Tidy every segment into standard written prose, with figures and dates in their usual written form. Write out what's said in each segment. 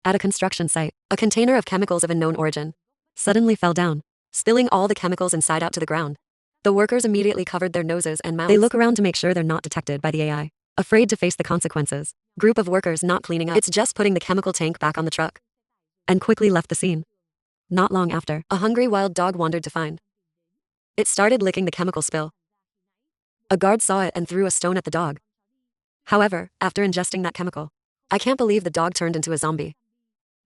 At a construction site, a container of chemicals of unknown origin suddenly fell down, spilling all the chemicals inside out to the ground. The workers immediately covered their noses and mouths. They look around to make sure they're not detected by the AI, afraid to face the consequences. Group of workers not cleaning up. It's just putting the chemical tank back on the truck. And quickly left the scene. Not long after, a hungry wild dog wandered to find. It started licking the chemical spill. A guard saw it and threw a stone at the dog. However, after ingesting that chemical, I can't believe the dog turned into a zombie.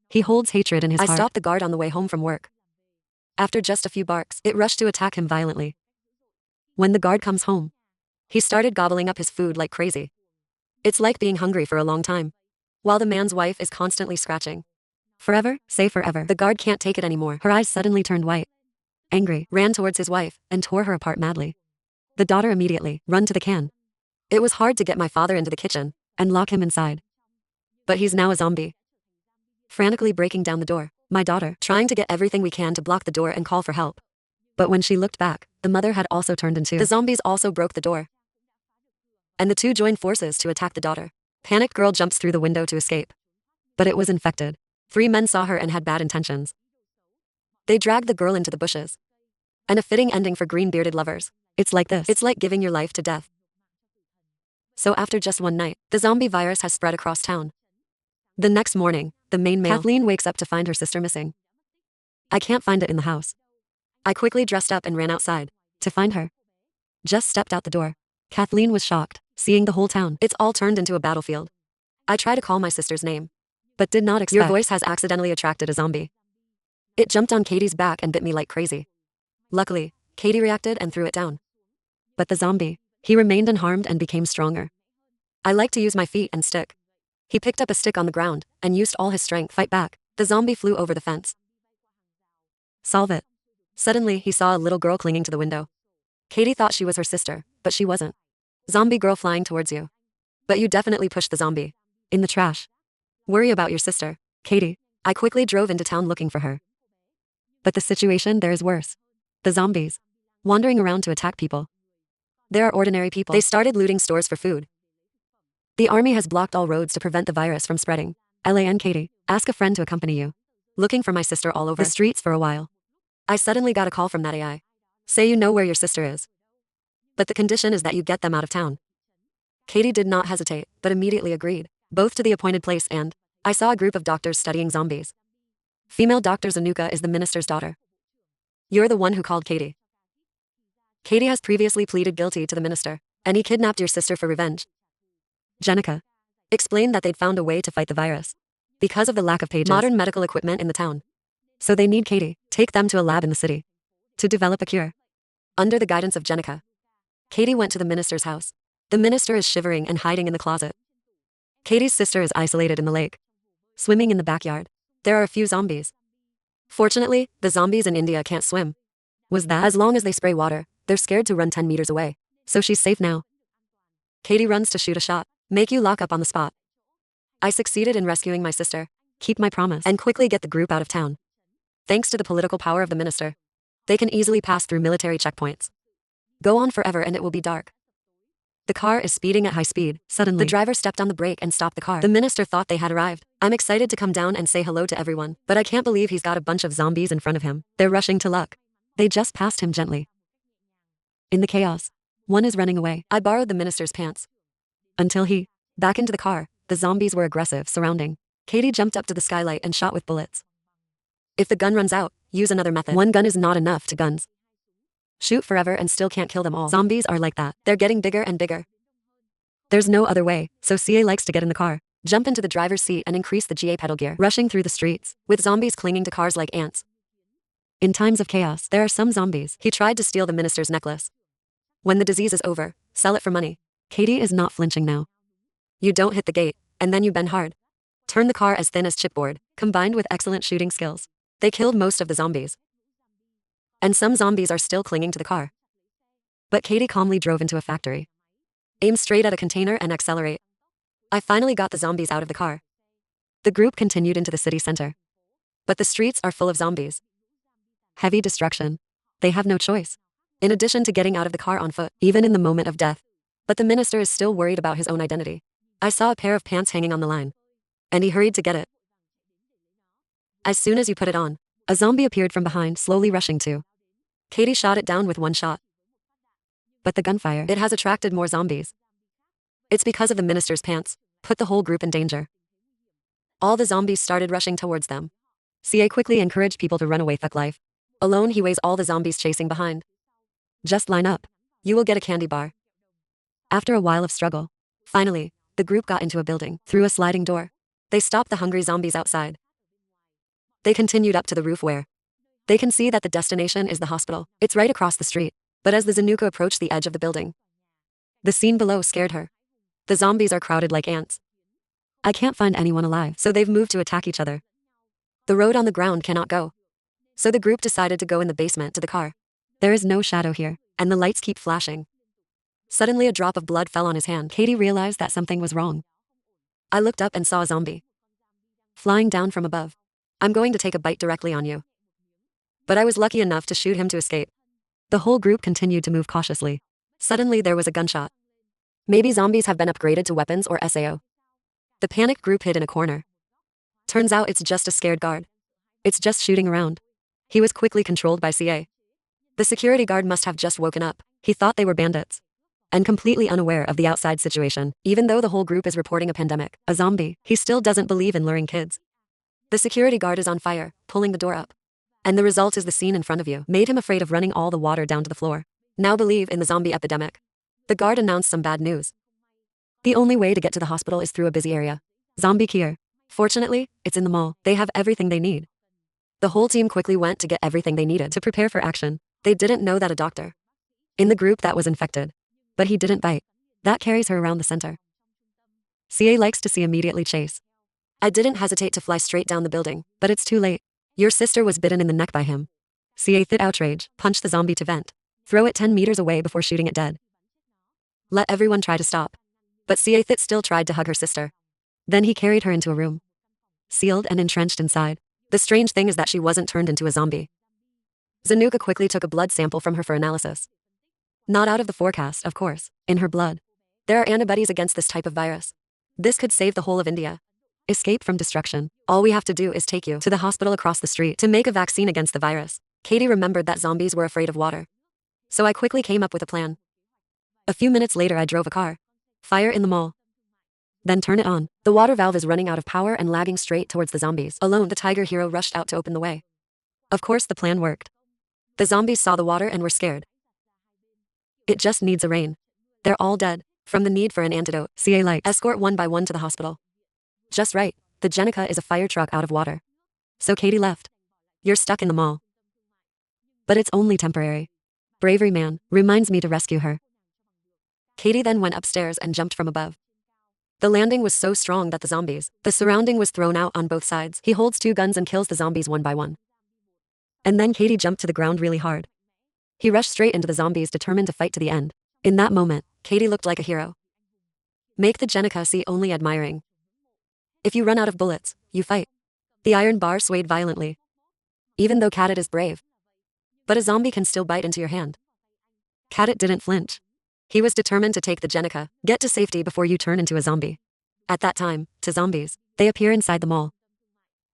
He holds hatred in his heart. I stopped the guard on the way home from work. After just a few barks, it rushed to attack him violently. When the guard comes home, he started gobbling up his food like crazy. It's like being hungry for a long time, while the man's wife is constantly scratching. Forever, say forever. The guard can't take it anymore. Her eyes suddenly turned white. Angry, ran towards his wife and tore her apart madly. The daughter immediately run to the can. It was hard to get my father into the kitchen and lock him inside. But he's now a zombie. Frantically breaking down the door, my daughter trying to get everything we can to block the door and call for help. But when she looked back, the mother had also turned into. The zombies also broke the door. And the two joined forces to attack the daughter. Panicked girl jumps through the window to escape. But it was infected. 3 men saw her and had bad intentions. They dragged the girl into the bushes. And a fitting ending for green-bearded lovers. It's like this. It's like giving your life to death. So after just one night, the zombie virus has spread across town. The next morning, the main male, Kathleen, wakes up to find her sister missing. I can't find it in the house. I quickly dressed up and ran outside to find her. Just stepped out the door. Kathleen was shocked, seeing the whole town. It's all turned into a battlefield. I try to call my sister's name, but did not expect. Your voice has accidentally attracted a zombie. It jumped on Katie's back and bit me like crazy. Luckily, Katie reacted and threw it down. But the zombie, he remained unharmed and became stronger. I like to use my feet and stick. He picked up a stick on the ground and used all his strength to fight back. The zombie flew over the fence. Solve it. Suddenly, he saw a little girl clinging to the window. Katie thought she was her sister, but she wasn't. Zombie girl flying towards you. But you definitely pushed the zombie. In the trash. Worry about your sister, Katie. I quickly drove into town looking for her. But the situation there is worse. The zombies. Wandering around to attack people. There are ordinary people. They started looting stores for food. The army has blocked all roads to prevent the virus from spreading. LAN Katie, ask a friend to accompany you. Looking for my sister all over the streets for a while. I suddenly got a call from that AI. Say you know where your sister is. But the condition is that you get them out of town. Katie did not hesitate, but immediately agreed, both to the appointed place and, I saw a group of doctors studying zombies. Female Dr. Zanuka is the minister's daughter. You're the one who called Katie. Katie has previously pleaded guilty to the minister, and he kidnapped your sister for revenge. Jenica explained that they'd found a way to fight the virus. Because of the lack of modern medical equipment in the town. So they need Katie, take them to a lab in the city. To develop a cure. Under the guidance of Jenica. Katie went to the minister's house. The minister is shivering and hiding in the closet. Katie's sister is isolated in the lake. Swimming in the backyard. There are a few zombies. Fortunately, the zombies in India can't swim. Was that? As long as they spray water, they're scared to run 10 meters away. So she's safe now. Katie runs to shoot a shot. Make you lock up on the spot. I succeeded in rescuing my sister. Keep my promise. And quickly get the group out of town. Thanks to the political power of the minister. They can easily pass through military checkpoints. Go on forever and it will be dark. The car is speeding at high speed. Suddenly, the driver stepped on the brake and stopped the car. The minister thought they had arrived. I'm excited to come down and say hello to everyone, but I can't believe he's got a bunch of zombies in front of him. They're rushing to luck. They just passed him gently. In the chaos, one is running away. I borrowed the minister's pants. Until he, back into the car, the zombies were aggressive, surrounding. Katie jumped up to the skylight and shot with bullets. If the gun runs out, use another method. One gun is not enough to guns. Shoot forever and still can't kill them all. Zombies are like that. They're getting bigger and bigger. There's no other way, so CA likes to get in the car, jump into the driver's seat and increase the GA pedal gear, rushing through the streets, with zombies clinging to cars like ants. In times of chaos, there are some zombies. He tried to steal the minister's necklace. When the disease is over, sell it for money. Katie is not flinching now. You don't hit the gate, and then you bend hard. Turn the car as thin as chipboard, combined with excellent shooting skills. They killed most of the zombies. And some zombies are still clinging to the car. But Katie calmly drove into a factory. Aim straight at a container and accelerate. I finally got the zombies out of the car. The group continued into the city center. But the streets are full of zombies. Heavy destruction. They have no choice. In addition to getting out of the car on foot, even in the moment of death. But the minister is still worried about his own identity. I saw a pair of pants hanging on the line. And he hurried to get it. As soon as you put it on, a zombie appeared from behind, slowly rushing to. Katie shot it down with one shot. But the gunfire, it has attracted more zombies. It's because of the minister's pants, put the whole group in danger. All the zombies started rushing towards them. CA quickly encouraged people to run away. Fuck life. Alone he weighs all the zombies chasing behind. Just line up. You will get a candy bar. After a while of struggle, finally, the group got into a building, through a sliding door. They stopped the hungry zombies outside. They continued up to the roof where they can see that the destination is the hospital. It's right across the street. But as the Zanuka approached the edge of the building, the scene below scared her. The zombies are crowded like ants. I can't find anyone alive, so they've moved to attack each other. The road on the ground cannot go. So the group decided to go in the basement to the car. There is no shadow here, and the lights keep flashing. Suddenly a drop of blood fell on his hand. Katie realized that something was wrong. I looked up and saw a zombie flying down from above. I'm going to take a bite directly on you. But I was lucky enough to shoot him to escape. The whole group continued to move cautiously. Suddenly there was a gunshot. Maybe zombies have been upgraded to weapons or SAO. The panicked group hid in a corner. Turns out it's just a scared guard. It's just shooting around. He was quickly controlled by CA. The security guard must have just woken up. He thought they were bandits. And completely unaware of the outside situation, even though the whole group is reporting a pandemic, a zombie, he still doesn't believe in luring kids. The security guard is on fire, pulling the door up. And the result is the scene in front of you made him afraid of running all the water down to the floor. Now believe in the zombie epidemic. The guard announced some bad news. The only way to get to the hospital is through a busy area. Zombie cure. Fortunately, it's in the mall. They have everything they need. The whole team quickly went to get everything they needed to prepare for action. They didn't know that a doctor in the group that was infected. But he didn't bite. That carries her around the center. CA likes to see immediately chase. I didn't hesitate to fly straight down the building, but it's too late. Your sister was bitten in the neck by him. CA thit outrage, punched the zombie to vent. Throw it 10 meters away before shooting it dead. Let everyone try to stop. But CA thit still tried to hug her sister. Then he carried her into a room. Sealed and entrenched inside. The strange thing is that she wasn't turned into a zombie. Zanuka quickly took a blood sample from her for analysis. Not out of the forecast, of course. In her blood. There are antibodies against this type of virus. This could save the whole of India. Escape from destruction. All we have to do is take you to the hospital across the street to make a vaccine against the virus. Katie remembered that zombies were afraid of water. So I quickly came up with a plan. A few minutes later I drove a car. Fire in the mall. Then turn it on. The water valve is running out of power and lagging straight towards the zombies. Alone, the tiger hero rushed out to open the way. Of course the plan worked. The zombies saw the water and were scared. It just needs a rain. They're all dead. From the need for an antidote, CA like escort one by one to the hospital. Just right, the Jenica is a fire truck out of water. So Katie left. You're stuck in the mall. But it's only temporary. Bravery man, reminds me to rescue her. Katie then went upstairs and jumped from above. The landing was so strong that the surrounding was thrown out on both sides. He holds 2 guns and kills the zombies one by one. And then Katie jumped to the ground really hard. He rushed straight into the zombies, determined to fight to the end. In that moment, Katie looked like a hero. Make the Jenica see only admiring. If you run out of bullets, you fight. The iron bar swayed violently. Even though Kadit is brave. But a zombie can still bite into your hand. Kadit didn't flinch. He was determined to take the Jenica, get to safety before you turn into a zombie. At that time, to zombies, they appear inside the mall.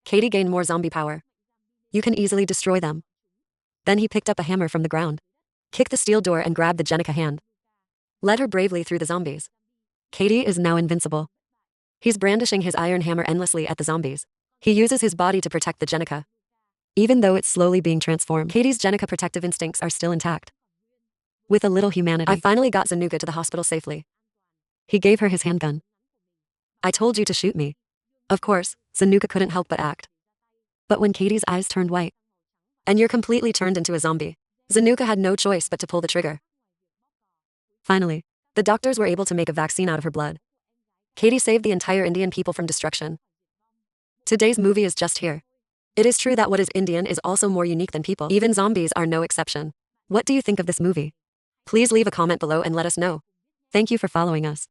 Katie gained more zombie power. You can easily destroy them. Then he picked up a hammer from the ground. Kicked the steel door and grabbed the Jenica hand. Led her bravely through the zombies. Katie is now invincible. He's brandishing his iron hammer endlessly at the zombies. He uses his body to protect the Jenica. Even though it's slowly being transformed, Katie's Jenica protective instincts are still intact. With a little humanity, I finally got Zanuka to the hospital safely. He gave her his handgun. I told you to shoot me. Of course, Zanuka couldn't help but act. But when Katie's eyes turned white, and you're completely turned into a zombie, Zanuka had no choice but to pull the trigger. Finally, the doctors were able to make a vaccine out of her blood. Katie saved the entire Indian people from destruction. Today's movie is just here. It is true that what is Indian is also more unique than people. Even zombies are no exception. What do you think of this movie? Please leave a comment below and let us know. Thank you for following us.